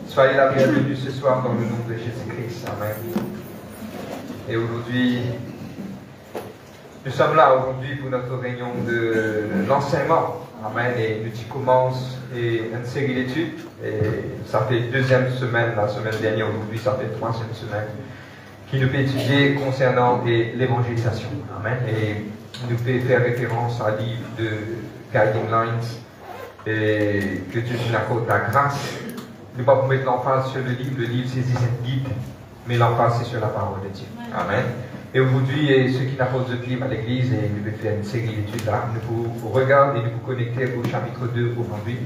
Soyez la bienvenue ce soir dans le nom de Jésus-Christ. Amen. Et aujourd'hui, nous sommes là aujourd'hui pour notre réunion de l'enseignement. Amen. Et nous y commençons une série d'études. Et ça fait deuxième semaine, la semaine dernière, aujourd'hui, ça fait troisième semaine, qui nous fait étudier concernant l'évangélisation. Amen. Et nous fait faire référence à livre de Guiding Lines. Et que Dieu nous accorde la grâce. Ne pas vous mettre l'emphase sur le livre c'est un guide, mais l'emphase c'est sur la parole de Dieu. Amen. Et aujourd'hui, ceux qui n'apportent de livre à l'église, et nous allons faire une série d'études là, nous vous regardez et nous vous connectez au chapitre 2 aujourd'hui.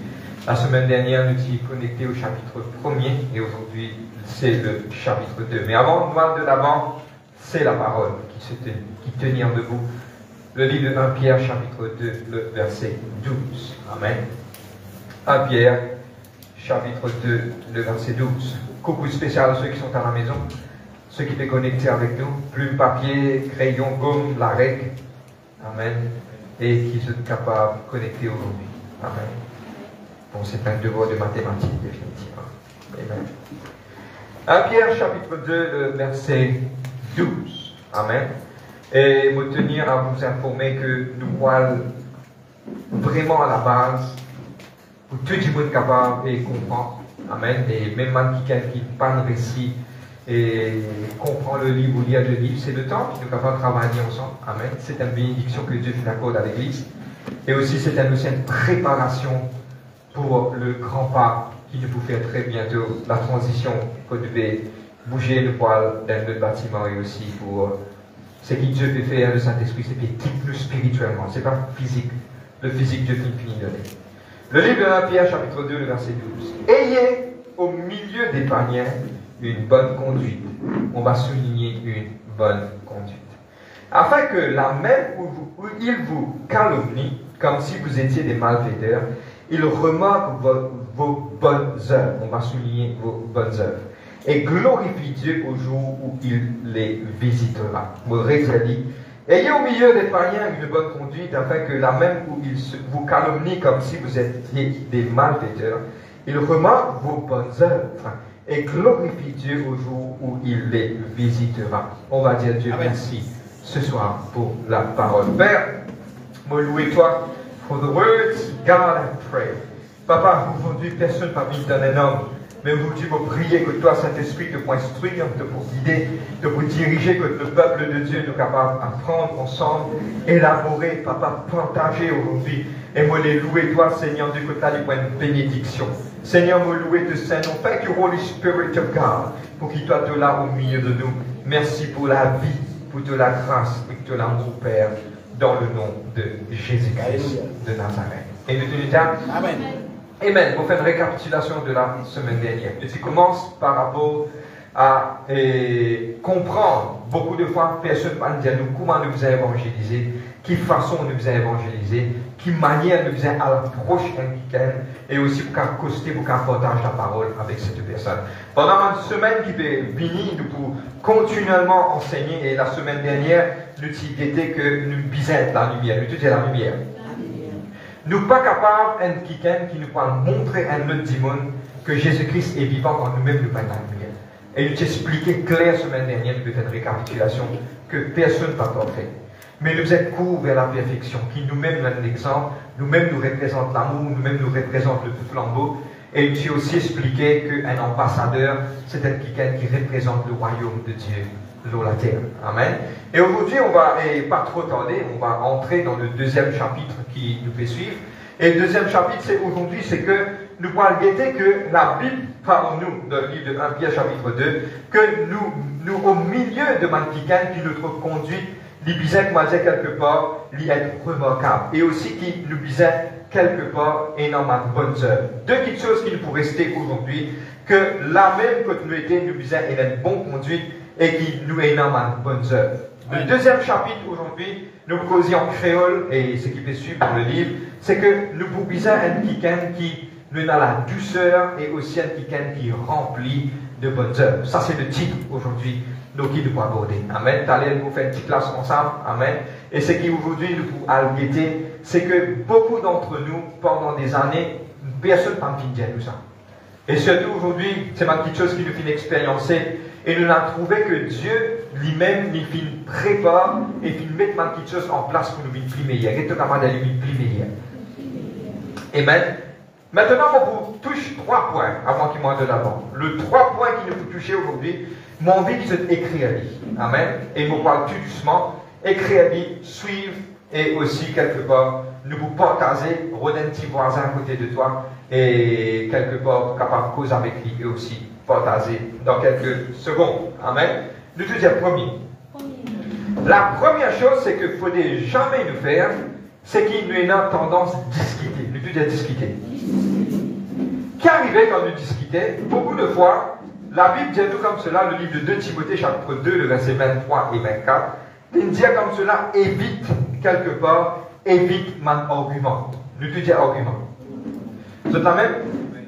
La semaine dernière, nous étions connectés au chapitre 1er, et aujourd'hui, c'est le chapitre 2. Mais avant de voir de l'avant, c'est la parole qui tenir debout. Le livre de 1 Pierre, chapitre 2, le verset 12. Amen. 1 Pierre, chapitre 2, le verset 12. Coucou spécial à ceux qui sont à la maison, ceux qui sont connectés avec nous, plume, papier, crayon, gomme, la règle. Amen. Et qui sont capables de connecter aujourd'hui. Amen. Bon, c'est un devoir de mathématiques, définitivement. Amen. 1 Pierre, chapitre 2, le verset 12. Amen. Et me tenir à vous informer que nous voyons vraiment à la base pour tout le monde capable et comprendre. Amen. Et même quelqu'un qui parle récit et comprend le livre ou lire le livre, c'est le temps que nous capable de travailler ensemble. Amen. C'est une bénédiction que Dieu nous accorde à l'Église. Et aussi, c'est une préparation pour le grand pas qui nous peut faire très bientôt, la transition qu'on devait bouger le poil dans notre bâtiment et aussi pour ce que Dieu peut faire, le Saint-Esprit, c'est qu'il quitte nous spirituellement. Ce n'est pas physique. Le physique, Dieu finit de donner. Le livre de 1 Pierre, chapitre 2, le verset 12. Ayez au milieu des païens une bonne conduite. On va souligner une bonne conduite. Afin que la même où ils vous calomnient, comme si vous étiez des malfaiteurs, ils remarquent vos bonnes œuvres. On va souligner vos bonnes œuvres. Et glorifie Dieu au jour où il les visitera. Maurice a dit, ayez au milieu des païens une bonne conduite, afin que la même où ils vous calomnient comme si vous étiez des malfaiteurs, ils remarquent vos bonnes œuvres et glorifie Dieu au jour où il les visitera. On va dire Dieu merci ce soir pour la parole. Père, me louez-toi for the words, God I pray. Papa, aujourd'hui, personne ne m'a mis dans un homme. Mais aujourd'hui, vous priez que toi, Saint-Esprit, te pour instruire, te pour guider, te pour diriger, que le peuple de Dieu nous capable d'apprendre ensemble, élaborer, papa, partager aujourd'hui. Et moi, les louer, toi, Seigneur Dieu, que tu as une bénédiction. Seigneur, me louer de Saint-Nom. Thank you, Holy Spirit of God, pour qu'il soit là au milieu de nous. Merci pour la vie, pour de la grâce et de l'amour, Père, dans le nom de Jésus-Christ de Nazareth. Et nous te disons, Amen. Amen. On fait une récapitulation de la semaine dernière. Et tu commences par rapport à comprendre. Beaucoup de fois, personne ne dit à nous comment nous vous a évangélisé, quelle façon nous vous a évangélisé, quelle manière nous vous a à l'approche américaine, et aussi pour qu'on coste, pour qu'on partage la parole avec cette personne. Pendant une semaine qui peut venir, nous pouvons continuellement enseigner, et la semaine dernière, nous disons que nous bisons la lumière, nous tout est la lumière. Nous ne sommes pas capables d'être quelqu'un qui nous peut montrer à notre dimanche que Jésus-Christ est vivant quand nous-mêmes nous pas dans la lumière. Et nous t'expliquer clair la semaine dernière, nous faisons une récapitulation que personne n'a pas fait. Mais nous êtes court vers la perfection, qui nous-mêmes donne l'exemple, nous-mêmes nous représente l'amour, nous-mêmes nous représente le flambeau. Et nous t'ai aussi expliqué qu'un ambassadeur, c'est quelqu'un qui représente le royaume de Dieu. L'eau, la terre. Amen. Et aujourd'hui, on va, et pas trop tarder, on va entrer dans le deuxième chapitre qui nous fait suivre. Et le deuxième chapitre, c'est aujourd'hui, c'est que nous pourrons guetter que la Bible parle nous, dans le livre de 1 Pierre chapitre 2, que nous au milieu de quelqu'un qui notre conduite, lui bisait, comme disait quelque part, lui être remarquable. Et aussi qui nous bisait quelque part énormément de bonnes œuvres. Deux petites choses qui nous pourraient rester aujourd'hui, que la même que nous étions, nous bisait une bonne conduite, et qui nous est énormément de bonnes œuvres. Le deuxième chapitre aujourd'hui, nous causions en créole, et ce qui peut suivre dans le livre, c'est que nous pouvons un quelqu'un qui nous a la douceur et aussi un quelqu'un qui remplit de bonnes œuvres. Ça, c'est le titre aujourd'hui, donc il nous peut aborder. Amen. Allez, nous faire une petite classe ensemble. Amen. Et ce qui aujourd'hui nous peut guetter, c'est que beaucoup d'entre nous, pendant des années, personne n'a fini de dire tout ça. Et surtout aujourd'hui, c'est ma petite chose qui nous fait expériencer. Et nous avons trouvé que Dieu lui-même nous fait prépare et fait mettre ma petite chose en place pour nous faire plus meilleur. Et tout le monde a lui plus meilleur. Amen. Maintenant, on vous touche 3 points avant qu'il m'en de l'avant. Le 3 points qui nous faut toucher aujourd'hui, mon envie de écrire à lui. Amen. Et nous parle tout doucement. Écrire à lui, suivre et aussi quelque part, nous vous partager, redonner un petit voisin à côté de toi et quelque part capable de causer avec lui et aussi partager dans quelques secondes. Amen. Nous te disons premier. La première chose, c'est qu'il ne faut jamais nous faire, c'est qu'il nous a tendance à discuter. Nous te disons discuter. Qu'arrivait quand nous discutait, beaucoup de fois, la Bible dit tout comme cela, le livre de 2 Timothée, chapitre 2, le verset 23 et 24, il dit comme cela, évite quelque part, évite mon argument. Nous te disons argument. C'est la même.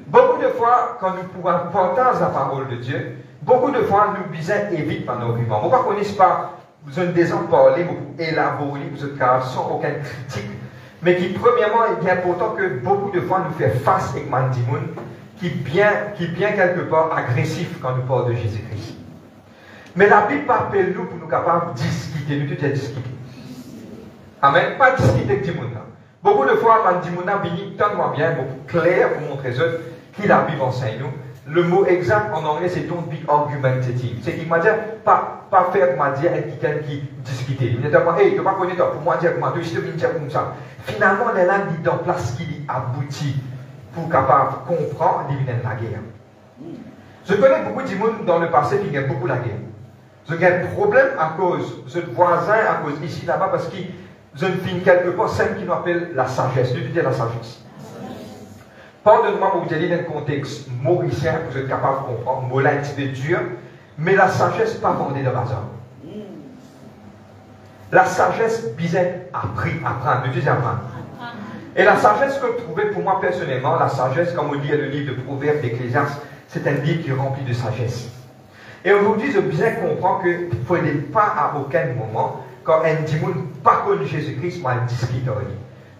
Beaucoup de fois, quand nous pouvons partager la parole de Dieu, beaucoup de fois, nous disons évite mon argument. Vous ne connaissez pas, vous avez des gens parler, vous élaborer, vous êtes sans aucune critique, mais qui, premièrement, est important que beaucoup de fois, nous faisons face avec Mandimoun, qui est bien quelque part agressif quand nous parlons de Jésus-Christ. Mais la Bible appelle nous pour nous capables de discuter, nous devons discuter. Amen. Pas discuter avec Dimoun. Beaucoup de fois, Mandimoun a venu tellement bien, beaucoup clair pour montrer eux qui la Bible enseigne nous. Le mot exact en anglais, c'est don't be argumentative. C'est qu'il m'a dit, pas faire, m'a dit, quelqu'un qui discute. Il m'a dit, hey, tu ne vas pas connaître, pour moi dire comment, je te dis comme ça. Finalement, les langues dit dans place qui aboutit pour capable de comprendre les la guerre. Je connais beaucoup de monde dans le passé qui gagnent beaucoup la guerre. Je gagne un problème à cause de voisin, à cause ici, là-bas, parce qu'ils ont fini quelque part, celle qui nous appelle la sagesse. Je veux dire la sagesse. Pardonnez-moi pour vous dire dans le contexte mauricien, vous êtes capable de comprendre, mot là un petit peu dur, mais la sagesse pas vendue de hasard. La sagesse bisait apprendre, nous disons apprendre. Et la sagesse que je trouvais pour moi personnellement, la sagesse, comme on lit le livre de Proverbes d'Ecclésiaste, c'est un livre qui est rempli de sagesse. Et aujourd'hui, je bien comprends qu'il ne faut pas à aucun moment, quand un dimoun pas connu Jésus-Christ, moi, discuter.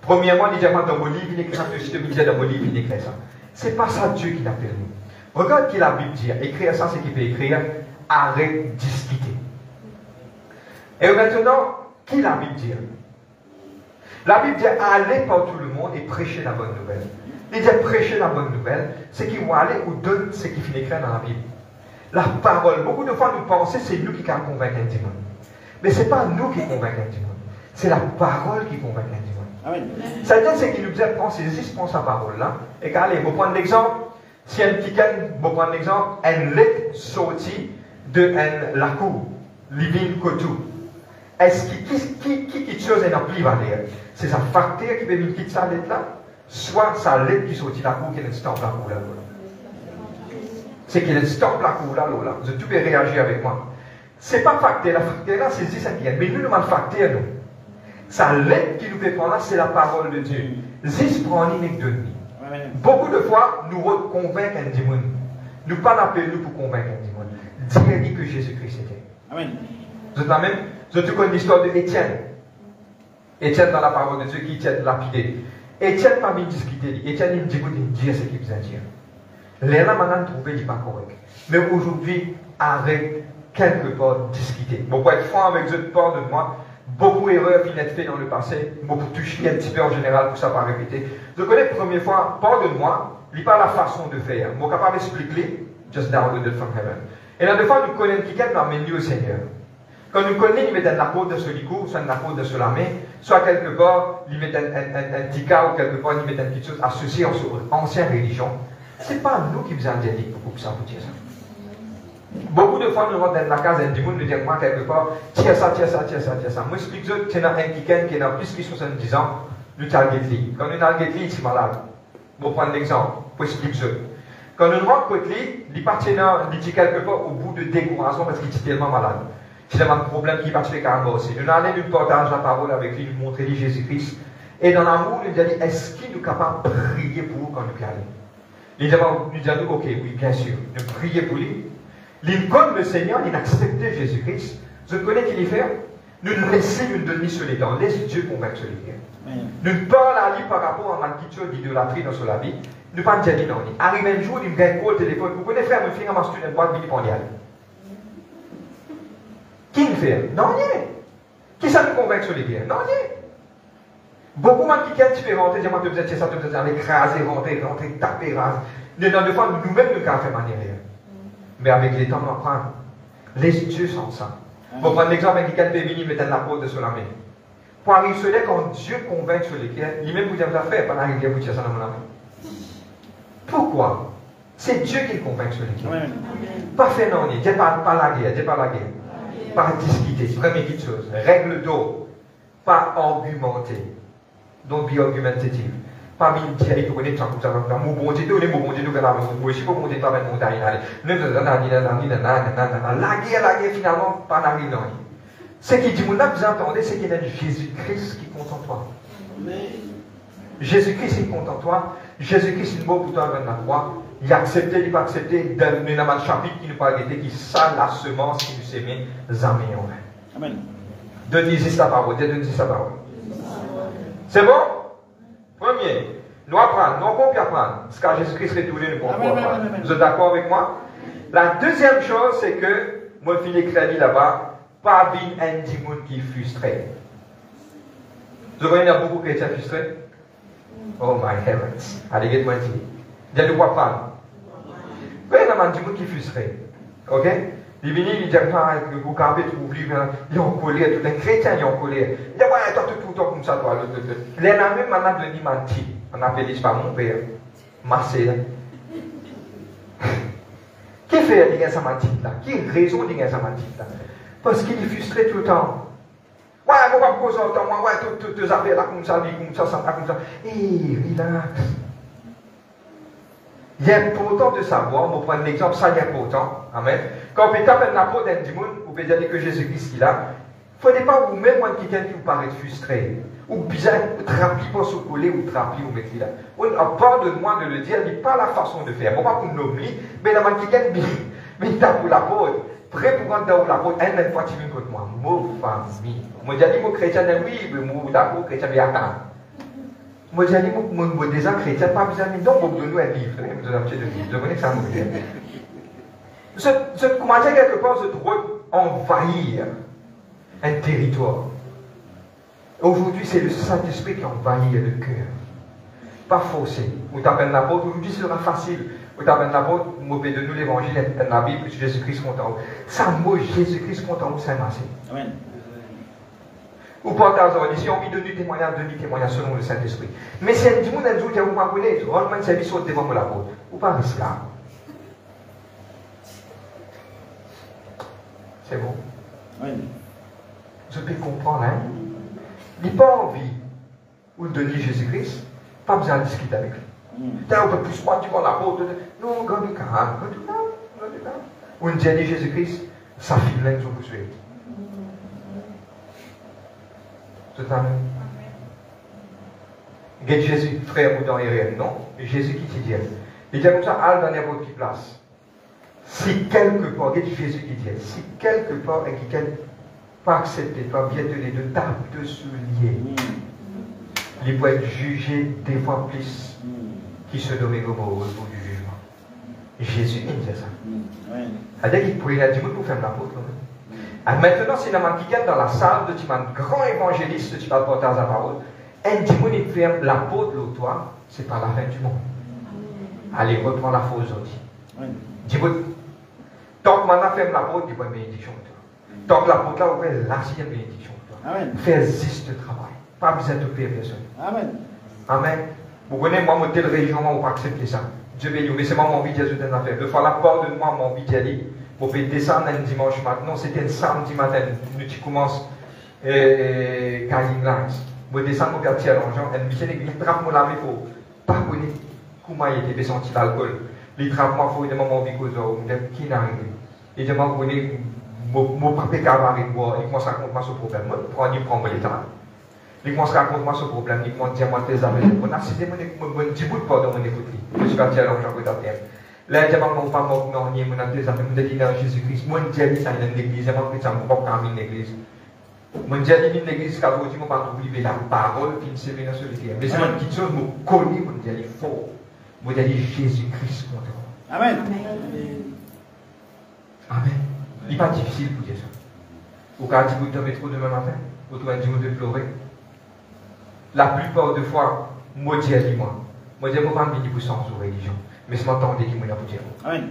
Premièrement, il dit dans mon livre, il écrit ça, je te disais dans mon livre, il écrit ça. Ce n'est pas ça Dieu qui l'appelle nous. Regarde qui la Bible dit. Écrire ça, c'est qu'il peut écrire, arrête de discuter. Et maintenant, qui la Bible dit? La Bible dit allez par tout le monde et prêcher la bonne nouvelle. Il dit prêcher la bonne nouvelle, c'est qu'ils vont aller ou donner ce qui finit écrit dans la Bible. La parole, beaucoup de fois nous pensons c'est nous qui allons convaincre un démon. Mais ce n'est pas nous qui convaincons un démon. C'est la parole qui convainc un démon. C'est-à-dire c'est qu'il nous dit prends sa parole là. Et allez, vous prendre l'exemple. Si un petit vous prendre l'exemple, un lait sorti de la cour, living kotou. Est-ce qui chose est appli va dire? C'est sa facture qui veut quitter sa lettre là, soit sa lettre qui sortit la cour qui est un stamp la cour là. C'est qu'il y a un stamp la cour là. Vous tout pouvez réagir avec moi. C'est pas facteur, la facture là c'est 10 qui mais nous nous mal facteur nous. Sa lettre qui nous fait prendre là, c'est la parole de Dieu. 10 prend une de nuit. Beaucoup de fois, nous convaincons un démon. Nous pas l'appelons pour convaincre un démon. Dire que Jésus-Christ était. Amen. Je te connais l'histoire de Étienne. Étienne dans la parole de Dieu qui était lapidé. Étienne pas mis discuter. Étienne il dit ce qu'il vous a dit. Les gens maintenant trouvé n'est pas correct. Mais aujourd'hui, arrête quelque part discuter. Bon, pour être franc avec Dieu, pardonne-moi. Beaucoup d'erreurs qui ont été faites dans le passé, beaucoup touché un petit peu en général pour ça pas répéter. Je connais la première fois, pardonne-moi, il n'y a pas la façon de faire. Je suis capable d'expliquer, just downloaded from heaven. Et la deux fois, nous connaissons quelqu'un qui m'a amené au Seigneur. Quand nous connaissons, il met un accord de ce licou, soit un accord de ce lamé, soit quelque part, il met un petit cas ou quelque part, il met une petite chose associée à une ancienne religion. Ce n'est pas nous qui vous avons dit pour ça, vous dire ça. Beaucoup de fois, nous rentrons dans la case et nous disons moi quelque part, tiens ça. Moi, je explique que tu as un quelqu'un qui a plus de 70 ans, nous target lui. Quand nous target lui, il est malade. Pour prendre l'exemple, pour expliquer ça. Quand nous rentrons côté lui, il partit quelque part au bout de découragement parce qu'il est tellement malade. C'est un problème qui est particulièrement aussi. Nous allons nous partager la parole avec lui, nous montrer lui Jésus-Christ. Et dans l'amour, nous disons, est-ce qu'il est capable de prier pour vous quand nous allons? Il nous dit, ok, oui, bien sûr, nous prier pour lui. Lincoln, le Seigneur, il a accepté Jésus-Christ. Je connais qu'il y fait. Nous laissons nous donner sur les dents. Laisse Dieu convaincre sur les dents. Nous parlons à lui par rapport à petite chose d'idolâtrie dans la vie. Nous pas dire non. Arrive un jour, il me gagne au téléphone. Vous connaissez frère, me fait ramasser une boîte de mondiale. Qui me fait? Non, rien. Qui ça me convainc sur les biens? Non, rien. Beaucoup de gens qui sont différents, ils disent, moi, tu faisais ça, tu faisais ça, écraser, rentrer, taper, raser. De fois, nous-mêmes, nous avons fait manière. Mais avec les temps, on apprend. Les dieux sont ça. Pour prendre l'exemple avec quelqu'un qui vient mettre la peau sur la main. Pour arriver sur les quand Dieu convainc sur lesquels, lui-même vous dit la faire, pendant qu'il vous tire ça dans la main. Pourquoi? C'est Dieu qui convainc sur lesquels. Pas fait non, Dieu pas la guerre, Dieu pas la guerre. Pas discuter, c'est première petite chose. Règle d'eau. Pas argumenter. Donc, be argumentative. Pas me dire, il faut connaître ça comme ça. Mon bon Dieu, les mots bon Dieu, nous allons moi, je ne sais pas mon Dieu, pas mettre montagne. La guerre, finalement, pas d'arriver dans. Ce qui dit, vous entendez, c'est qu'il y a Jésus-Christ qui compte en toi. Jésus-Christ, il compte en toi. Jésus-Christ, il est beau pour toi, dans la croix. Il a accepté, il n'a pas accepté. Dans le chapitre qui nous parle de qui ça, la semence qui nous s'aimait, Zaméon. Amen. Donnez-y sa parole. Donnez-y sa parole. C'est bon? Premier, nous apprenons, nous pouvons apprendre. Ce que Jésus-Christ est tourné, nous pouvons apprendre. Vous êtes d'accord avec moi? La deuxième chose, c'est que, moi, je finis crédit là-bas, pas bien un démon qui est frustré. Vous voyez, il y a beaucoup de chrétiens frustrés? Oh my heavens. Allez, get-moi dit. Il y a de quoi prendre. Il y a un démon qui est frustré. Ok? Il vient, il dit, vous carpez, vous oubliez, ils ont collé, tous les chrétiens, ils ont collé. Il dit, ouais, toi, tout le temps comme ça, toi. Les amis, maintenant, de menti. On appelle ça mon père. Marcel. Qui fait des samantiques là? Qui raison des samantiques là? Parce qu'il est frustré tout le temps. Ouais, on va me poser autant, ouais, toutes les affaires là, comme ça, ça, comme ça. Relax. Il est important de savoir, on va prendre l'exemple, ça est important. Amen. Quand on tape la peau d'un démon, vous pouvez dire que Jésus-Christ est là. Il ne faut pas vous-même quelqu'un qui vous paraît frustré. Ou bizarre, ou trapli pas se coller, ou trapli ou mettre là. Pardonne-moi de le dire, il n'y a pas la façon de faire. Bon, pas pour nous oublier, mais la man qui gagne bien. Mais il tape pour la peau. Prêt pour rentrer dans la peau, elle n'a pas tiré contre moi. Mon famille. Moi, j'ai dit, mon chrétien, oui, mais moi, d'accord, chrétien, mais attends. Moi, j'ai dit, mon désir chrétien, pas besoin de donc, vous donnez un livre. Vous avez un petit livre. Vous connaissez ça, vous dire. Je commence quelque part, je dois envahir un territoire. Aujourd'hui, c'est le Saint-Esprit qui envahit le cœur. Pas forcé. Vous t'appelez l'apôtre, aujourd'hui, ce sera facile. Vous t'appelez l'apôtre, vous pouvez de nous l'évangile, la Bible, Jésus-Christ compte en vous. Ça, moi, Jésus-Christ compte en vous, c'est massé. Amen. Ou partagez, si on veut donner témoignage selon le Saint-Esprit. Mais si un monde un jour qui vous m'appelez, rendez-moi un service devant l'apôtre. Ou pas risquer. C'est bon. Oui. Je peux comprendre, hein? Il n'a pas envie de donner Jésus-Christ, pas besoin de discuter avec lui. On peut plus pas, tu vois l'apôtre. Non, gardez calme, gardez calme. Ou une dit Jésus-Christ, sa fille là, ils ont poussé. C'est un même. Jésus, frère ou dans les rêves, non? Jésus qui te dit. Il dit comme ça, al dans n'importe quelle place. Si quelque part, Jésus qui dit, si quelque part et qui pas accepté, pas bien donné de tape de soulier, il peut être jugé des fois plus qui se nomme Gomorrhe au bout du jugement. Jésus il dit ça. C'est-à-dire qu'il pourrait dire pour faire l'apôtre. Maintenant, si qui est dans la salle de un grand évangéliste, tu vas porter la parole, un démon il fait l'apôtre l'autre toi, c'est pas la fin du monde. Allez, reprends la fausse aussi. Dis-moi, tant que maintenant fait l'apôtre, il va bénédiction. Tant que l'apôtre là, on fait l'ancienne bénédiction. Faire juste le travail. Pas besoin de payer personne. Amen. Amen. Vous connaissez, moi, mon telle région, moi, on va accepter ça. Dieu béni, mais c'est moi mon vie de Jésus dans affaire. De fois la porte de moi, mon vie d'y aller. Vous pouvez descendre un dimanche matin. Non, c'était un samedi matin. Nous commençons Kaling Lance. Vous descendez au quartier à l'enjeu. Et nous il trappe mon lame pour pas connaître comment il était senti l'alcool. Les trappes, moi, il faut demander mon vie qui n'arrive. Et je m'en connais. Mon papa qui a avec moi, il commence à raconter moi ce problème. Il prend mon état. Il commence à raconter moi ce problème. Il commence à dire moi tes amis. On a cité mon petit bout de pas dans mon écoute. Je suis parti à l'enjeu à terre. Là, je m'en pas mon non, mon tes amis. Je dis dans Jésus-Christ. Moi, je dis ça dans l'église. Je m'en prie ça, mon pas dans l'église. Mon Dieu, il vient l'église jusqu'à aujourd'hui, je ne pas oublier la parole qui ne s'est venue sur le terrain. Mais c'est une petite chose, je connais, mon Dieu, il faut. Mon Dieu, Jésus-Christ contre moi. Amen. Amen. Il n'est pas difficile pour dire ça. Vous avez dit que vous métro demain matin, vous avez dit que vous devez pleurer. La plupart des fois, moi, Dieu dit moi. Moi, je ne vais pas venir pour sans religion. Mais c'est m'entendre qui m'a pour dire. Amen.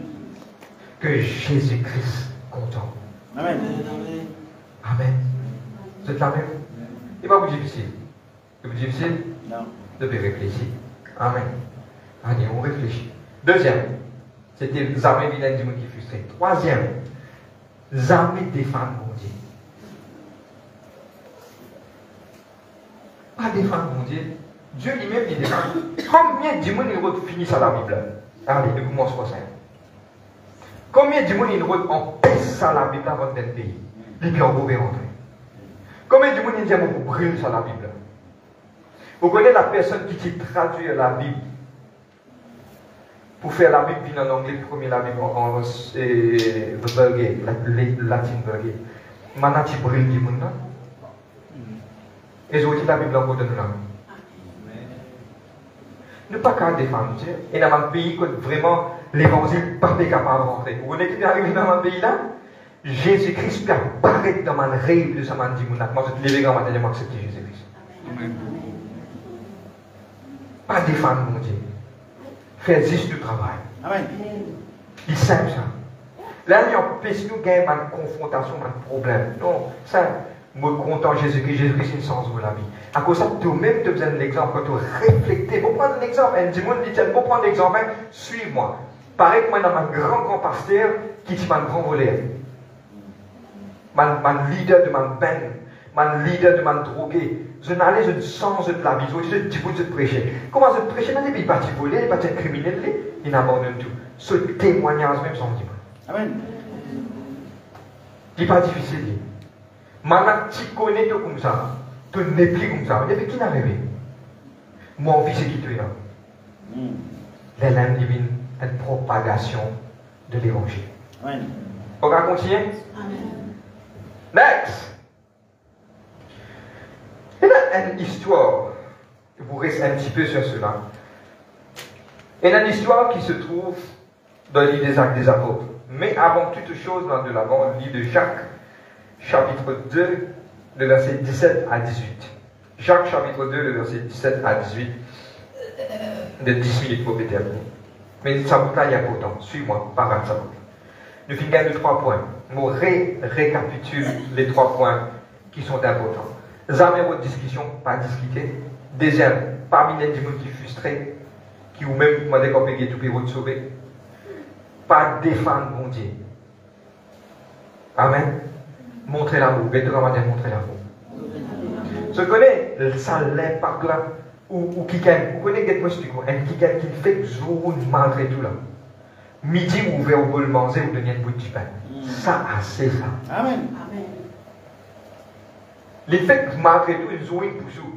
Que Jésus-Christ content. Amen. Amen. Vous êtes là même? Il n'est pas plus difficile. C'est plus difficile? Non. De réfléchir. Amen. Allez, on réfléchit. Deuxième, c'était jamais vilain du monde qui frustré. Troisième, jamais défendre mon Dieu. Pas défendre mon Dieu. Dieu lui-même il défend. Combien de monde il finit à la Bible? Allez, nous commençons par ça. Combien de monde il empêche à la Bible avant d'être pays? Et puis on va rentrer. Combien de monde il dit pour brûler sur la Bible? Vous connaissez la personne qui traduit la Bible pour faire la Bible en anglais, pour la Bible en latin burger. Maintenant, tu brûles du monde. Et je vous dis la Bible en côté de nous. Ne pas qu'à défendre Dieu. Et dans un pays où vraiment l'évangile n'est pas capable de rentrer. Vous voyez qui est arrivé dans un pays là? Jésus-Christ peut apparaître dans ma rêve de ce matin. Moi, je te lève grand matin et je accepter Jésus-Christ. Pas défendre mon Dieu. Faire juste du travail. Amen. Il sait ça. Là, il y a nous gagne une confrontation, un problème. Non, ça, moi, content Jésus-Christ, Jésus-Christ, c'est une sens de la vie. À cause de ça, toi-même, tu as besoin de l'exemple. Quand tu réfléchis, vous prendre l'exemple. Un dimanche, dit, vous prendre l'exemple, suis-moi. Pareil que moi, dans un grand pasteur qui dit, un grand voleur. Mon leader de mon band, mon leader de mon drogué. Je n'allais, je ne change de la vie. Je dis, vous prêcher. Comment je prêche? Il n'est pas volé, il n'est pas criminel, il abandonne tout. Ce témoignage même sans dire. Amen. Il n'est pas difficile. Maintenant, tu connais tout comme ça. Tu n'es plus comme ça. Depuis qui n'a rêvé? Mon fils est qui tu es là. L'élève divine, une propagation de l'évangile. Amen. On va continuer? Amen. Next! Il y a une histoire, je vous reste un petit peu sur cela. Il y a une histoire qui se trouve dans le livre des Actes des Apôtres. Mais avant toute chose, dans de l'avant, le livre de Jacques, chapitre 2, le verset 17 à 18. Jacques, chapitre 2, le verset 17 à 18. De 10 minutes pour terminer. Mais ça vous est important. Suis-moi, par ça vous. Nous finissons de 3 points. Nous récapitule les 3 points qui sont importants. Jamais votre discussion, pas discuter. Deuxième, parmi les gens qui sont frustrés, qui ou même demandent qu'on peut tout pour vous sauver. Pas défendre mon Dieu. Amen. Montrez l'amour. Béton va dire montrer l'amour. Je connais ça l'impact là. Ou qui gagne. Vous connaissez quelque chose un qui gagne qui fait jour malgré tout là. Midi ou ouvert au bol manger ou donner un bout de pain. Ça assez ça. Amen. Les faits malgré tout ils jouent pour jour.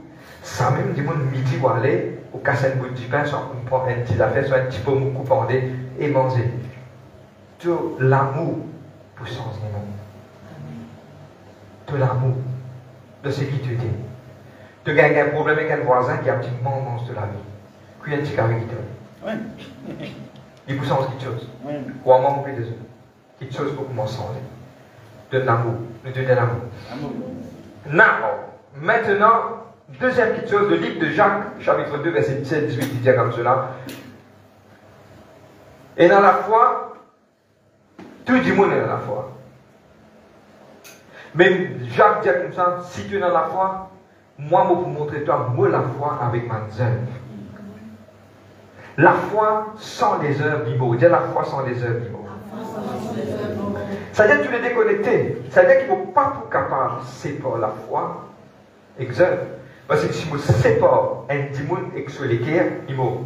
Ça même du monde midi ou aller ou casser un bout de pain soit pour prendre un petit affaire, soit un petit peu mou couper et manger. Tout l'amour pour changer le monde. Tout l'amour de ce qui te dit. Tu gagnes un problème avec un voisin qui a un petit moment de la vie. Puis un petit carré qui te dit. Amen. Il vous change quelque chose. Amen. Ou à manquer des autres. Quelque chose pour commencer à changer. De l'amour. Nous donnons l'amour. Amour. Maintenant, deuxième petite chose, le livre de Jacques, chapitre 2, verset 17-18, il dit comme cela. Et dans la foi, tout le monde est dans la foi. Mais Jacques dit comme ça, si tu es dans la foi, moi, je peux montrer toi, moi, la foi avec ma œuvre. La foi sans les œuvres bibo. Dis la foi sans les œuvres bibo. C'est-à-dire que tu es déconnecté. C'est-à-dire qu'il ne faut pas pour capable de séparer la foi et les œuvres. Parce que si je sépare un démon et que sur l'équerre, il meurt.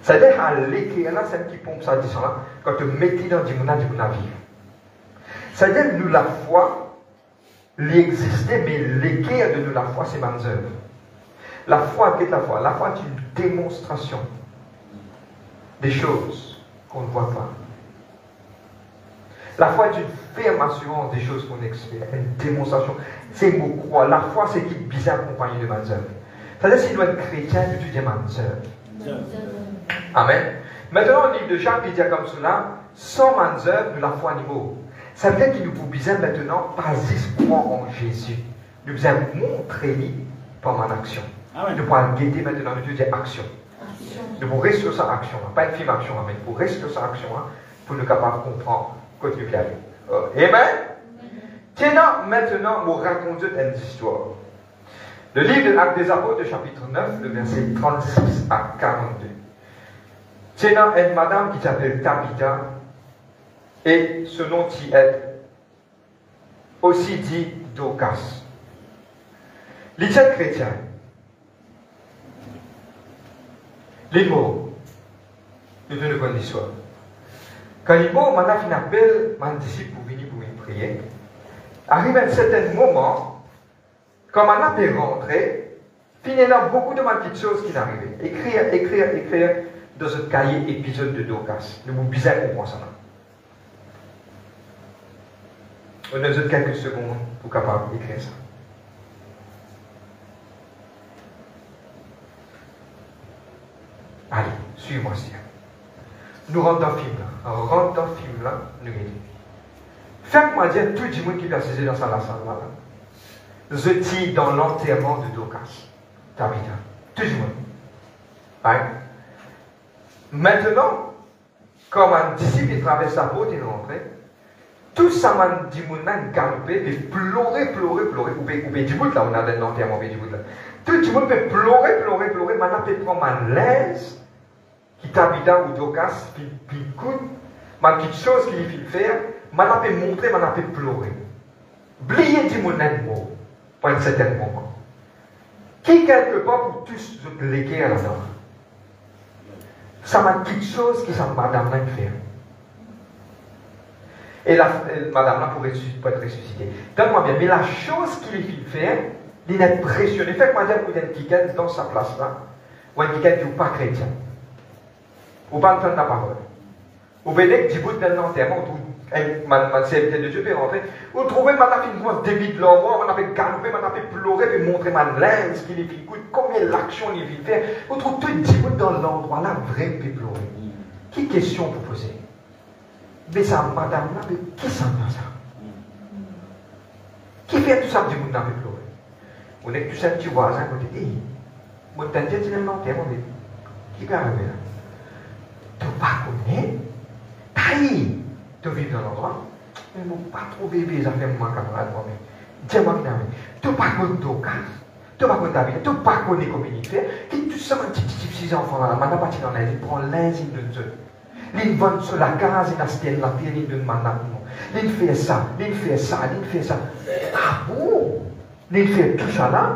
C'est-à-dire à l'équerre là, c'est un petit pompe ça dit ça là. Quand tu mets dans le démon, du monde à vivre. C'est-à-dire que nous, la foi, l'existait, mais l'équerre de nous, la foi, c'est ma œuvre. La foi, qu'est-ce que la foi? La foi est une démonstration des choses qu'on ne voit pas. La foi est une ferme assurance des choses qu'on espère, une démonstration. C'est beau croire. La foi, c'est qui bizarre accompagné de manœuvre. C'est-à-dire, s'il doit être chrétien, tu dis manœuvre. Amen. Maintenant, au livre de Jacques, il dit comme cela, sans manœuvre de la foi niveau. Ça veut dire qu'il nous faut bien maintenant pas espoir en Jésus. Nous devons montrer par mon action. Nous pouvons guider maintenant, nous dire action. Nous devons rester sur sa action, pas une film action, mais il faut rester sur sa action pour nous capables de comprendre ce que nous avons. Amen. Tenons maintenant, nous raconter une histoire. Le livre de l'Acte des Apôtres, chapitre 9, le verset 36 à 42. Tenons une madame qui s'appelle Tabitha, et ce nom qui est aussi dit Dorcas. L'État chrétien, les mots, nous donnons une bonne histoire. Quand les mots, on a fait un appel, mon disciple pour venir pour une prière. Arrive à un certain moment, quand on a pu rentrer, finalement, beaucoup de petites choses qui n'arrivaient. Écrire dans ce cahier épisode de Dorcas. Nous vous bizarre comprendre ça. On a besoin de quelques secondes pour capable d'écrire ça. Allez, suivez-moi, Seigneur. Nous rentrons dans le film là. On rentre dans le film là, nous dit. Faites-moi dire tout le monde qui va saisir dans sa salle là. Je tire dans l'enterrement de Dorcas. Tabitha. Tout le monde. Hein? Maintenant, comme un disciple il traverse la porte, il est rentré. Tout ça m'a dit, mon âme galopé, et pleurer. Ou bien du bout là, on a l'enterrement, du bout là. Tout le monde peut pleurer. Maintenant, peut prendre ma laisse, qui Tabitha ou Dorcas, puis écoute, ma petite chose qu'il fait faire, maintenant, peut montrer, maintenant, peut pleurer. Oubliez du mon âme mot, pour un certain moment. Qui, quelque part, pour tous léguer à la dame. Ça m'a quelque chose qui ça madame là fait. Et madame là pourrait être ressuscitée. Donne-moi bien, mais la chose qu'il fait faire, il est impressionné. Faites-moi dire qu'il y a quelqu'un dans sa place là, ou un quelqu'un qui n'est pas chrétien. Ou pas entendre la parole. Ou bien dès que tu bout d'un enterrement, ma serviteur de Dieu peut rentrer. Vous trouvez ma fille une grosse débit de l'envoi, on a fait galoper, on a fait pleurer, puis montrer ma lèvre, ce qu'il est fait, combien l'action il vit faire. Vous trouvez tout petit bout dans l'endroit là, vrai, puis pleurer. Quelle question vous posez? Mais ça, madame là, mais qui s'en va ça? Qui fait tout ça du monde là, puis pleurer? On est tous un petit voisin à côté. Hé, mon tante, tu n'es pas enterré, mais qui peut arriver là? Tu n'as pas connu? Taï! Tu vis dans l'endroit, mais je ne pas trop bébé, ça fait mon camarade, moi-même. Dis-moi, tu n'as pas connu Dorcas, tu n'as pas connu David, tu n'as pas connu comment il fait, qui tout ça, un petit enfant là, maintenant, parti dans l'aise, il prend l'aise, il donne ça. Il vend sur la case, il achète la terre, il donne maintenant. Il fait ça. Ah bon? Il fait tout ça là?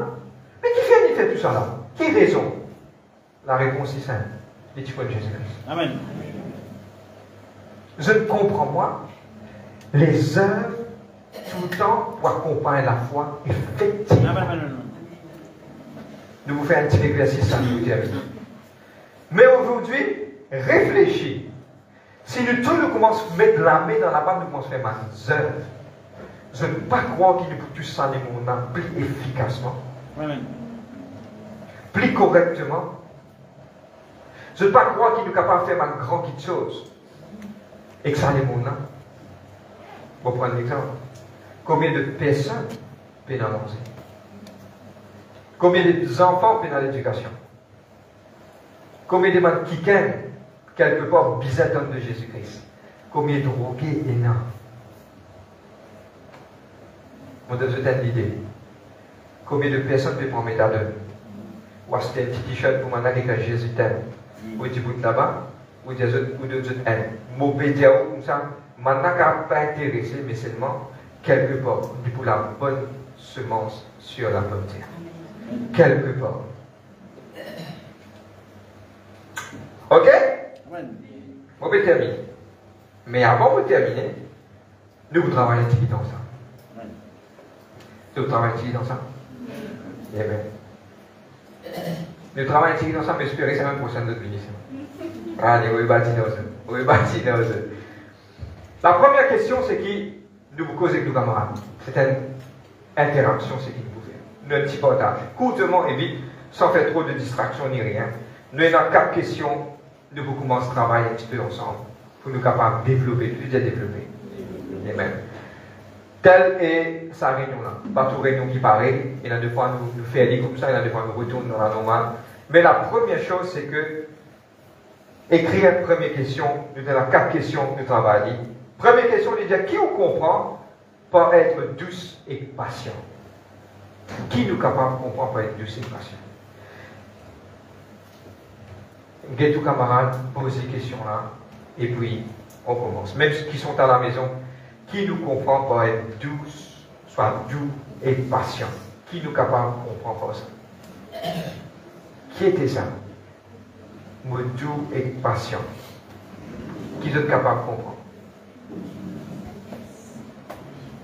Mais qui fait tout ça là? Qui raison? La réponse est simple. Et tu connais Jésus-Christ. Amen. Je comprends, moi, les œuvres tout le temps pour accompagner la foi effectivement. Nous vous faisons un petit exercice à nous terminer. Mais aujourd'hui, réfléchis. Si nous tous nous commençons à mettre la main dans la barre, nous commençons à faire ma œuvre. Je ne peux pas croire qu'il nous peut tous s'en plus efficacement, plus correctement. Je ne peux pas croire qu'il nous est capable de faire ma grande petite chose. Et que ça allait mon nom. On va prendre l'exemple. Combien de personnes peuvent dans l'enseignement? Combien d'enfants peuvent dans l'éducation? Combien de gens qui quittent quelque part bizarre de Jésus-Christ? Combien de drogués et non? On donne une idée. Combien de personnes peuvent prendre mettre à deux? Ou acheter un petit t-shirt pour m'en aller avec Jésus t'aime? Ou du bout de là-bas? Ou des autres haines. Mauvais diable comme ça, maintenant qu'à pas intéressé, mais seulement quelque part, pour la bonne semence sur la bonne terre. Quelque part. Ok? On va terminer. Mais avant de terminer, nous vous travaillons dans ça. Nous travaillons dans ça. Eh bien. Nous travaillons dans ça, mais espérez que c'est la semaine prochaine notre bénédiction. Allez, on va bâtir dans ça. La première question, c'est qui nous vous causez avec nos camarades. C'est une interaction, c'est qui nous pouvez. Nous un petit partage. Courtement et vite, sans faire trop de distractions ni rien. Nous avons 4 questions. Nous vous commençons à travailler un petit peu ensemble pour nous capables de développer, de développer. Amen. Telle est sa réunion là. Pas toute réunion qui paraît. Il y en a 2 fois nous faire des comme ça, il y en a 2 fois nous retournons dans la normale. Mais la première chose, c'est que écrire une première question, nous avons 4 questions que nous travaillons. Première question, on dit qui vous comprend par être douce et patient? Qui nous capable de comprendre par être douce et patient? Get tout camarade, posez ces questions-là, et puis on commence. Même ceux qui sont à la maison, qui nous comprend par être douce, soit doux et patient? Qui nous capable de comprendre par ça? Qui était ça? Moi, doux et patient. Qui est capable de comprendre?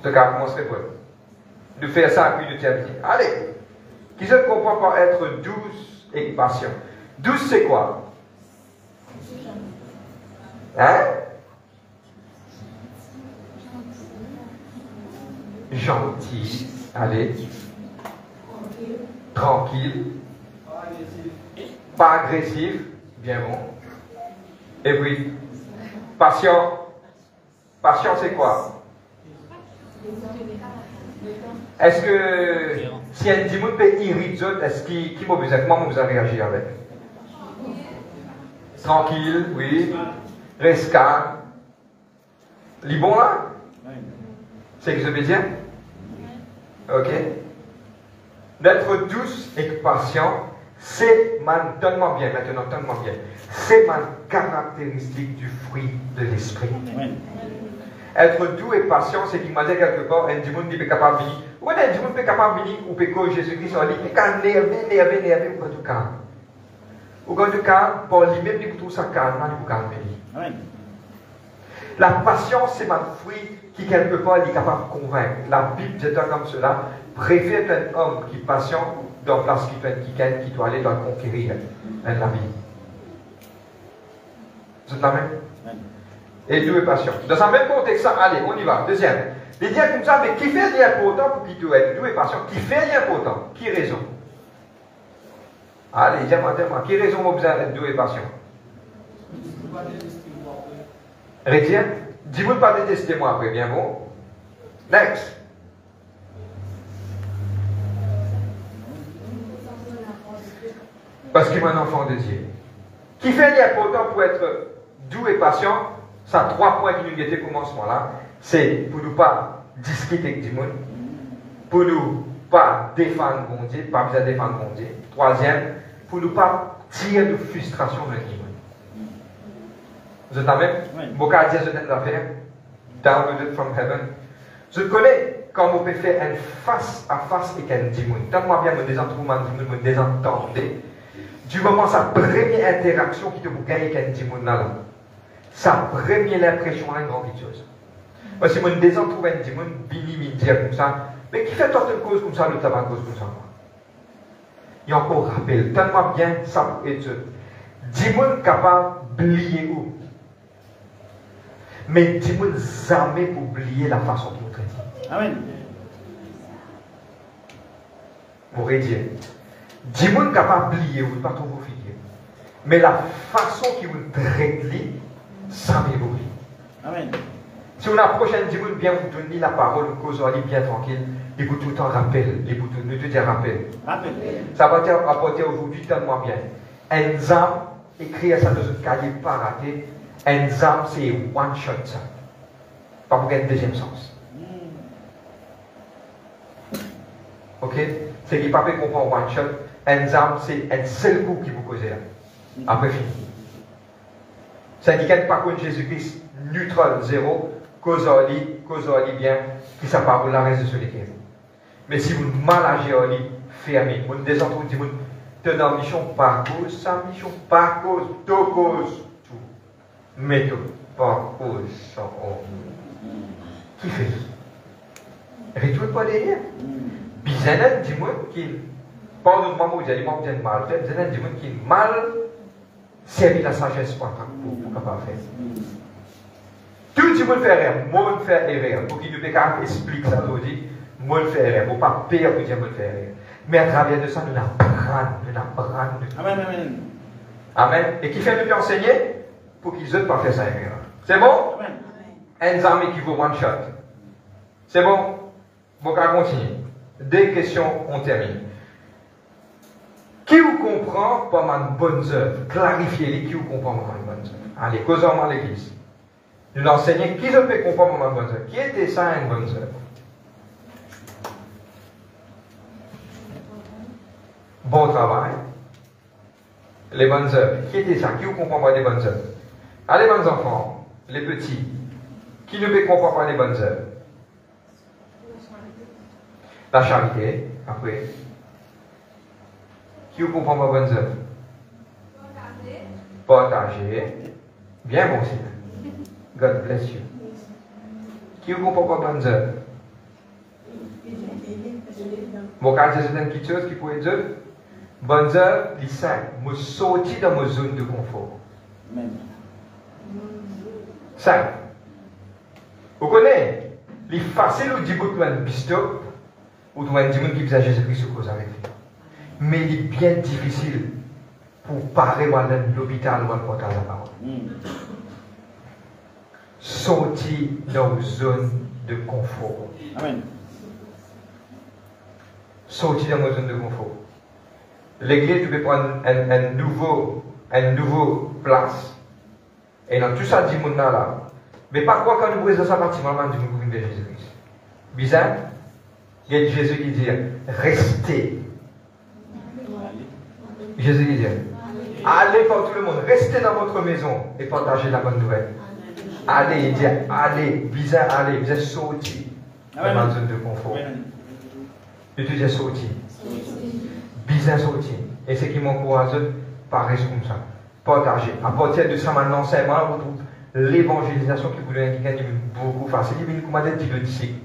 Ce cas commencerait pour nous faire ça et puis nous terminer. Allez! Qui se comprend par être douce et patient? Douce, c'est quoi? Hein? Gentil. Allez. Tranquille. Pas agressif. Bien bon. Et puis, patient. Patient, c'est quoi? Est-ce que si un démon peut irriter, est-ce qu'il m'a besoin? Comment vous avez réagi avec? Tranquille, oui. Reste calme. Les bons là? C'est exobédient? Ok. D'être douce et patient, c'est donne-moi bien, maintenant, donne-moi bien. C'est ma caractéristique du fruit de l'esprit. Être doux et patient, c'est qu'il m'a dit quelque part, un démon n'est pas capable de venir. Ou un démon n'est pas capable de venir, ou peut Jésus-Christ, on dit, il est nervé, ou quand du calme. Ou quand du calme, pour lui-même, il trouve ça calme, il vous calme. La patience, c'est ma fruit qui, quelque part, est capable de convaincre. La Bible dit comme cela, préfère un homme qui est patient dans la place qui doit aller dans conquérir la vie. Vous êtes la même? Et doux et patient. Dans un même contexte, allez, on y va. Deuxième. Il dit comme ça, mais qui fait rien important pour qu'il doit être doux et patient? Qui fait rien important? Qui raison? Allez, dis-moi, qui raison vous besoin d'être doux et patient? Rétiens, dis-moi pas détester moi après, bien bon. Next. Parce qu'il est un enfant de Dieu. Qui fait rien important pour être doux et patient? Ça, 3 points qui nous guettaient pour commencement là. C'est pour ne pas discuter avec du monde, pour ne pas défendre mon Dieu, pas besoin de défendre mon Dieu. Troisième, pour ne pas tirer de frustration de du monde. Vous êtes la même? Beaucoup à dire ce que affaire. Downloaded from heaven. Je connais quand on peut faire un face à face avec un démon. Tellement bien me désentourement du monde, me désentendez. Du moment sa première interaction qui te vous gagne avec un démon là. Sa première impression est grandieuse. Parce que si je me désentoure un démon, Billy me dit comme ça, mais qui fait toute une cause comme ça, le tabac cause comme ça? Il y a encore rappel, tellement bien ça et Dieu. Démon capable d'oublier où? Mais démon jamais pour oublier la façon dont vous traitez. Amen. Vous voyez dire, démon capable d'oublier où, pas trop vous figure. Mais la façon qu'il vous traite, ça m'évolue. Amen. Si on approche un démon, bien vous donner la parole, cause on est bien tranquille, et vous tout le temps rappel, et vous nous tout dire rappel. Amen. Ça va apporter aujourd'hui tellement bien. Un zam, écrire ça dans un cahier pas raté, un zam c'est one shot ça. Pas pour gagner un deuxième sens. Ok? C'est qu'il ne peut pas comprendre one shot, un zam c'est un seul coup qui vous cause là. Après fini. Ça dit qu'il par contre Jésus-Christ, neutral, zéro, causali bien, qui ça parle la reste de ce qui est. Mais si vous malagez en lit, fermez. Vous descendez, vous tenez mission par cause, sa mission par cause, deux causes, tout. Mais tout, par cause, sans qui fait? Retourne pas derrière. Bizarre, dis-moi, qui, pardonne-moi, vous allez m'en dire mal fait, bizarre, dis-moi, qui mal servi la sagesse pour capable faire. Tout le monde fait rien, moi je fais rien. Pour qu'il ne pas expliquer ça aujourd'hui, moi je fais rien. Moi pas pire pour dire moi je fais rien. Mais à travers de ça, nous apprenons. Amen, amen. Amen. Et qui fait nous enseigner pour qu'ils ne pas faire ça. C'est bon? Amen. Un armée qui vaut one shot. C'est bon? Bon, on va continuer. Deux questions, on termine. Qui vous comprend par ma bonne œuvre? Clarifiez-les qui vous comprend par ma bonne œuvre. Allez, causons-moi l'église. Nous enseignons qui se peut comprendre par ma bonne œuvre. Qui était ça une bonne œuvre? Bon travail. Les bonnes œuvres. Qui était ça? Qui vous comprend par les bonnes œuvres? Allez, bons enfants, les petits. Qui ne peut comprendre par les bonnes œuvres? La charité, après. Qui vous comprend par les bonnes œuvres? Partager. Bien bon signe. God bless you. Qui vous comprend par les bonnes œuvres? Bon, quand c'est une petite chose qui pourrait dire, bonnes œuvres, les saints, me sortir dans ma zone de confort. Amen. Simple. Vous connaissez, il est facile de dire que tu as un bistop ou tu as un démon qui vient Jésus-Christ au cause avec lui. Mais il est bien difficile pour parler à l'hôpital ou à porter la parole. Sortir dans une zone de confort. Amen. Sortir dans une zone de confort. L'église, tu peux prendre un nouveau place. Et dans tout ça, dit mon là. Mais par quoi, quand nous brisons ça, particulièrement, nous disons vers Jésus-Christ. Bizarre. Il y a Jésus qui dit restez. Jésus qui dit allez par tout le monde, restez dans votre maison et partagez la bonne nouvelle. Allez, il dit allez, bizarre, allez, vous êtes sortis dans la zone de confort. Et tu dis sorti. Bizarre sorti. Et ce qui m'encourage, pareil comme ça. Partager. À partir de ça, maintenant, l'enseignement, on retrouve l'évangélisation qui vous donne beaucoup facile. Il y a une commande de disciples.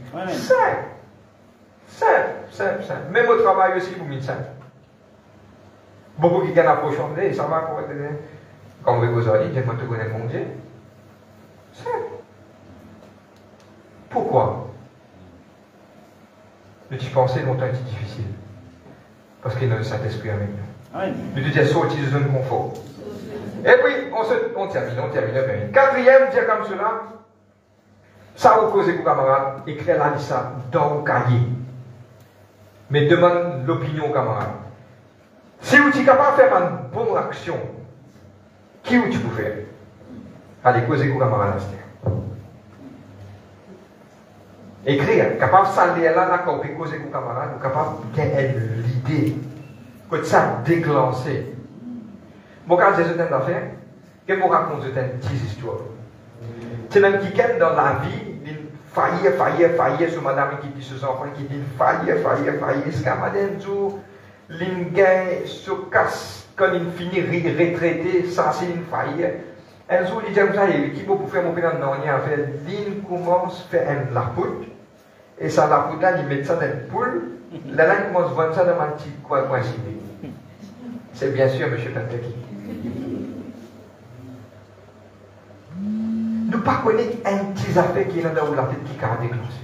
Simple. Même au travail aussi, vous mettez simple. Beaucoup qui gagnent l'approche en et ça va pour être. Quand vous vous allez, j'aimerais te connaître mon Dieu. Simple. Pourquoi? Le petit pensée longtemps était difficile. Parce qu'il y a le Saint-Esprit avec nous. Amen. Le Dieu est sorti de zone de confort. Et puis, on termine. Quatrième, dire comme cela, ça vous cause pour camarades, écrire la liste dans le cahier. Mais demande l'opinion aux camarades. Si vous êtes capable de faire une bonne action, qui vous pouvez faire? Allez, causer pour camarades. Écrire, capable de saluer là, d'accord, puis causer pour camarades, ou capable de gagner l'idée, que ça déclencher. Bon, quand Jésus t'a d'affaires, que vous racontez une petite histoire. C'est même qui gagne dans la vie, il faillir sur madame qui dit ses enfants, qui dit faillir, ce qu'à madame jour, il gagne sur casse, quand il finit retraité, ça c'est une faillir. Un jour, il dit, vous savez, qui peut faire mon pénal non, il a fait, il commence à faire un lapoute, et ça lapoute là, il met ça dans une poule, là, il commence à vendre ça dans un petit coin civil. C'est bien sûr, M. Panteki. Nous ne connaissons pas un petit affaire qui est dans la tête qui a déclenché.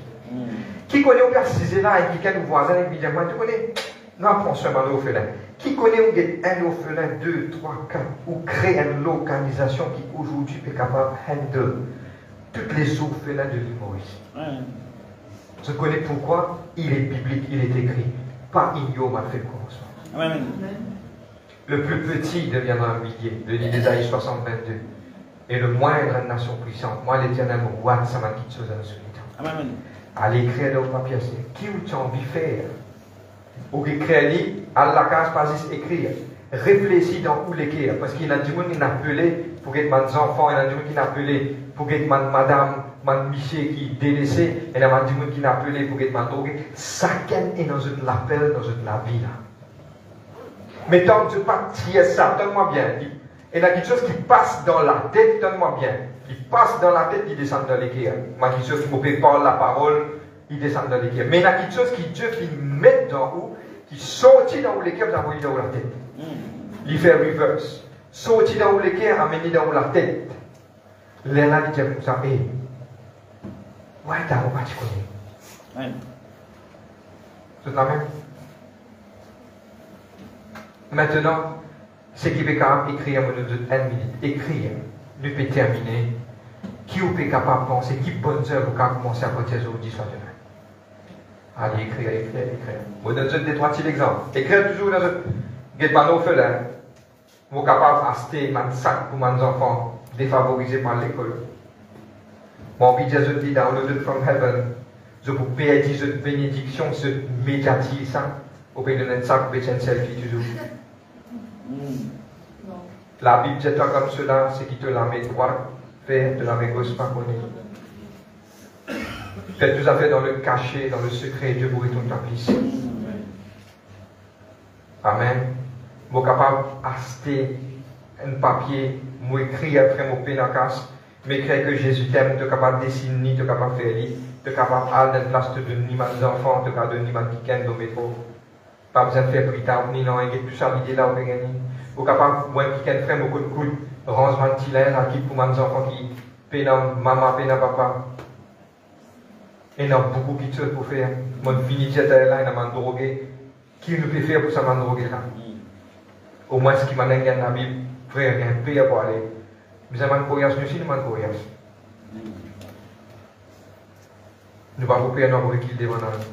Qui connaît au père Cisela et qui est nos voisins évidemment, tu connais? Nous apprenons seulement l'orphelin. Qui connaît un orphelin, 2, 3, 4, ou crée une localisation qui aujourd'hui est capable de handle toutes les orphelins de l'île Maurice. Je connais pourquoi il est biblique, il est écrit. Pas ignorant m'a fait le commencement. Amen. Le plus petit deviendra un millier, le livre d'Ésaïe 60, 22. Et le moindre une nation puissante. Moi, l'Éternel, mon roi, ça m'a quitté chose dans le solitaire. Amen. Allez écrire dans le papier, c'est qui vous as envie de faire? Ou écrire, à la case, pas juste écrire. Réfléchis dans où l'écrire. Parce qu'il y a des gens qui ont appelé pour être mes enfants, il y a des gens qui ont appelé pour être madame, Michel qui est délaissé, et il y a des gens qui ont appelé pour être ma drogue. Chacun est dans un appel, dans la vie là. Mais tant que tu pas tirer ça, donne-moi bien. Et il y a quelque chose qui passe dans la tête, donne-moi bien. Qui passe dans la tête, il descend dans l'équerre. Il y a quelque chose qui me prépare la parole, il descend dans l'équerre. Mais il y a quelque chose qui Dieu qui met dans où, qui sortit dans l'équerre, vous envoyez dans la tête. Il fait reverse. Sortit dans l'équerre, amené dans la tête. Là, il dit comme ça, Ouais, t'as pas tu connais. C'est la même. Maintenant, ce qui est capable d'écrire en une minute, écrire, nous peut terminer. Qui est capable de penser, qui bonne œuvre vous commencer à partir d'aujourd'hui soit demain. Allez, écrire. Je vous donne des trois petits exemples. Écrire toujours dans un panneau feuille. Vous êtes capable d'acheter un sac pour mes enfants défavorisés par l'école. Mon puis Jésus dit, downloaded from heaven, je vous paye 10 bénédictions, ce médiatique, ça. Vous pouvez donner un sac, vous pouvez un selfie toujours. La Bible dit comme cela, c'est qui te la met droite, faire de la main gauche pas connaître. Faites tout à fait dans le cachet, dans le secret, Dieu vous retourne ta place. Amen. Vous êtes capable d'acheter un papier, vous écrire après mon pénacasse, mais écrire que Jésus t'aime, tu es capable de dessiner, tu es capable de faire lire, tu es capable d'aller dans la place de donner des enfants, tu es capable de donner des gens dans le métro. Pas besoin de faire plus tard, ni non, il y a tout ça l'idée là, vous êtes capable, moi qui ai fait beaucoup de coups, range un petit linge à qui pour mes enfants qui paient maman, paient papa. Et il y a beaucoup qui sont pour faire. Mon fini de là, il y a un drogué. Qui nous peut faire pour ça, un drogué là? Au moins, ce qui m'a dit dans la Bible, frère, il y a un pays pour aller. Mais ça m'a dit, nous aussi, nous m'a dit, nous ne pouvons pas nous avoir qu'il devant nous.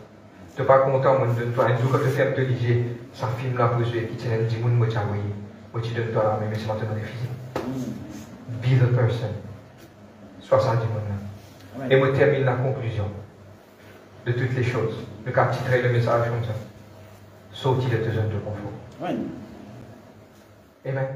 Tu n'es pas content, moi, de toi. Un jour, quand tu fais un peu léger, ça filme là pour jouer, qui tient un 10 000, moi, tu as envoyé. Moi, tu donnes toi là, mais c'est maintenant des physiques. Be the person. Sois ça, 10 000 là. Et moi, termine la conclusion de toutes les choses. Le cas titrer le message comme ça. Sortir de tes zones de confort. Amen.